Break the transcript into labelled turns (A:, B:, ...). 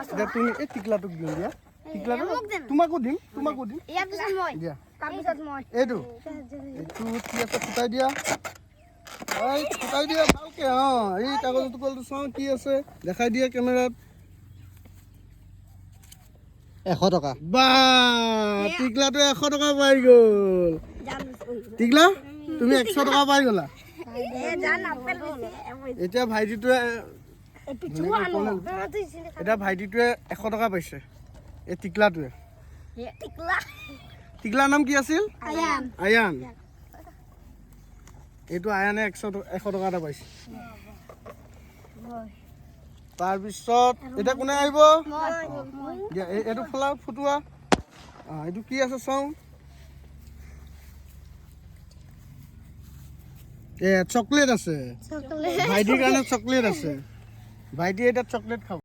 A: এতিয়া তুমি এই টিকলাটোক দিম দিয়া টিকলাটো তোমাকো দিম দিয়া এইটো কি আছে ফুটাই দিয়া ভালকে এই কাগজ টুকুৰাটো চাওঁ কি আছে দেখাই দিয়া কেমেৰাত 100 টকা বা টিকলাটো 100 টকা পাই গ'ল টিকলা তুমি 100 টকা পাই গ'লা এতিয়া ভাইটিটোৱে এতিয়া ভাইটিটোৱে 100 টকা পাইছে এই টিকলাটোৱে টিকলাৰ নাম কি আছিল আয়ান এইটো আয়ানে 100 টকা এটা পাইছে তাৰপিছত এতিয়া কোনে আহিব এইটো ফুটোৱা এইটো কি আছে চাওঁ চকলেট আছে ভাইটিৰ কাৰণে চকলেট আছে ভাইটিয়ে এতিয়া চকলেট খাব